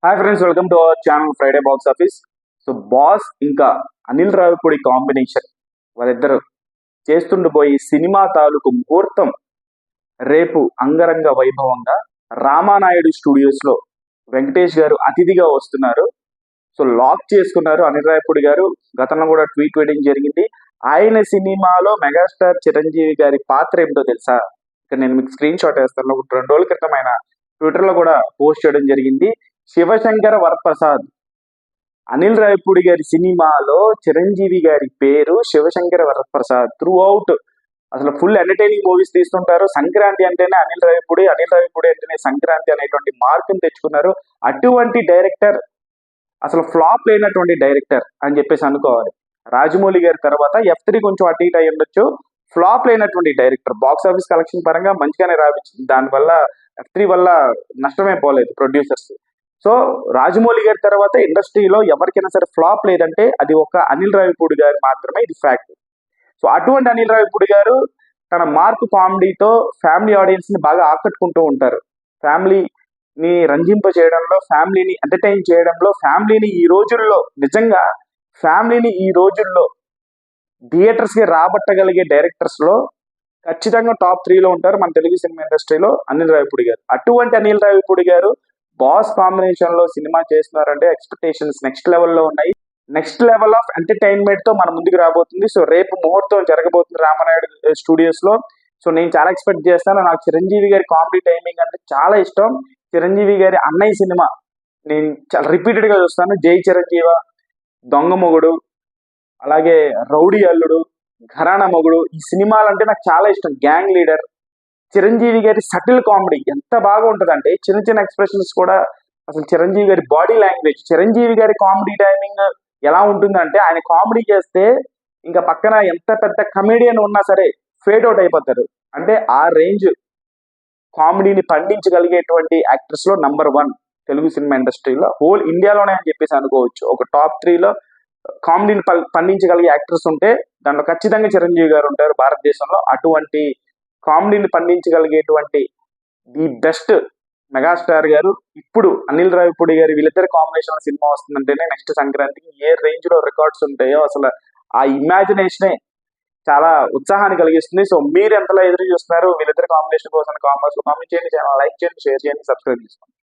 Hi friends, welcome to our channel Friday box office. So boss ఇంకా Anil Ravipudi combination వాళ్ళిద్దరు చేస్తుండిపోయి cinema తాలూకు ముహూర్తం రేపు అంగరంగ వైభవంగా రామానాయుడు స్టూడియోస్ లో వెంకటేష్ గారు అతిథిగా వస్తున్నారు. సో లాక్ చేసుకున్నారు అనిల్ రావిపూడి గారు. గతంలో కూడా ట్వీట్ వేయడం జరిగింది. ఆయన సినిమాలో మెగాస్టార్ చిరంజీవి గారి పాత్ర ఏమిటో తెలుసా? ఇక్కడ నేను మీకు స్క్రీన్ షాట్ వేస్తాను. ఒక 2 రోజుల క్రితం ఆయన ట్విట్టర్ లో కూడా పోస్ట్ చేయడం జరిగింది. శివశంకర వరప్రసాద్. అనిల్ రావిపూడి గారి సినిమాలో చిరంజీవి గారి పేరు శివశంకర వరప్రసాద్. త్రూ అవుట్ అసలు ఫుల్ ఎంటర్టైనింగ్ మూవీస్ తీస్తుంటారు. సంక్రాంతి అంటేనే అనిల్ రావిపూడి, అనిల్ రావిపూడి అంటేనే సంక్రాంతి అనేటువంటి మార్కుని తెచ్చుకున్నారు. అటువంటి డైరెక్టర్, అసలు ఫ్లాప్ లేనటువంటి డైరెక్టర్ అని చెప్పేసి అనుకోవాలి. రాజమౌళి గారి తర్వాత F3 కొంచెం అటు ఇటు అయి ఉండొచ్చు. ఫ్లాప్ లేనటువంటి డైరెక్టర్. బాక్స్ ఆఫీస్ కలెక్షన్ పరంగా మంచిగానే రావించింది. దానివల్ల F3 వల్ల నష్టమే పోలేదు ప్రొడ్యూసర్స్. సో రాజమౌళి గారి తర్వాత ఇండస్ట్రీలో ఎవరికైనా సరే ఫ్లాప్ లేదంటే అది ఒక అనిల్ రావిపూడి గారు మాత్రమే. ఇది ఫ్యాక్ట్. సో అటువంటి అనిల్ రావిపూడి గారు తన మార్క్ కామెడీతో ఫ్యామిలీ ఆడియన్స్ ని బాగా ఆకట్టుకుంటూ ఉంటారు. ఫ్యామిలీని రంజింప చేయడంలో, ఫ్యామిలీని ఎంటర్టైన్ చేయడంలో, ఫ్యామిలీని ఈ రోజుల్లో నిజంగా ఫ్యామిలీని ఈ రోజుల్లో థియేటర్స్ కి రాబట్టగలిగే డైరెక్టర్స్ లో ఖచ్చితంగా టాప్ 3 లో ఉంటారు మన తెలుగు సినిమా ఇండస్ట్రీలో అనిల్ రావిపూడి గారు. అటువంటి అనిల్ రావిపూడి గారు బాస్ కాంబినేషన్ లో సినిమా చేస్తున్నారంటే ఎక్స్పెక్టేషన్స్ నెక్స్ట్ లెవెల్లో ఉన్నాయి. నెక్స్ట్ లెవెల్ ఆఫ్ ఎంటర్టైన్మెంట్ తో మన ముందుకు రాబోతుంది. సో రేపు ముహూర్తం జరగబోతుంది రామానాయుడు స్టూడియోస్ లో. సో నేను చాలా ఎక్స్పెక్ట్ చేస్తాను. నాకు చిరంజీవి గారి కామెడీ టైమింగ్ అంటే చాలా ఇష్టం. చిరంజీవి గారి అన్నయ్య సినిమా నేను చాలా రిపీటెడ్ గా చూస్తాను. జై చిరంజీవ, దొంగ మొగుడు, అలాగే రౌడీ అల్లుడు, ఘరానా మొగుడు, ఈ సినిమాలు అంటే నాకు చాలా ఇష్టం. Gang leader. చిరంజీవి గారి సటిల్ కామెడీ ఎంత బాగా ఉంటుందంటే చిన్న చిన్న ఎక్స్ప్రెషన్స్ కూడా, అసలు చిరంజీవి గారి బాడీ లాంగ్వేజ్, చిరంజీవి గారి కామెడీ టైమింగ్ ఎలా ఉంటుందంటే ఆయన కామెడీ చేస్తే ఇంకా పక్కన ఎంత పెద్ద కమెడియన్ ఉన్నా సరే ఫేడ్ అవుట్ అయిపోతారు. అంటే ఆ రేంజ్ కామెడీని పండించగలిగేటువంటి యాక్టర్స్ లో నంబర్ 1 తెలుగు సినిమా ఇండస్ట్రీలో, హోల్ ఇండియాలోనే అని చెప్పేసి అనుకోవచ్చు. ఒక టాప్ 3 లో కామెడీని పండించగలిగే యాక్టర్స్ ఉంటే దాంట్లో ఖచ్చితంగా చిరంజీవి గారు ఉంటారు భారతదేశంలో. అటువంటి కామెడీని పండించగలిగేటువంటి ది బెస్ట్ మెగాస్టార్ గారు ఇప్పుడు అనిల్ రావిపూడి గారు. వీళ్ళిద్దరు కాంబినేషన్ సినిమా వస్తుందంటేనే నెక్స్ట్ సంక్రాంతికి ఏ రేంజ్ లో రికార్డ్స్ ఉంటాయో అసలు ఆ ఇమాజినేషనే చాలా ఉత్సాహాన్ని కలిగిస్తుంది. సో మీరు ఎంతలా ఎదురు చూస్తున్నారు వీళ్ళిద్దరు కాంబినేషన్ కోసం కామెంట్స్ లో కామెంట్ చేయండి, ఛానల్ లైక్ చేయండి, షేర్ చేయండి, సబ్స్క్రైబ్ చేసుకోండి.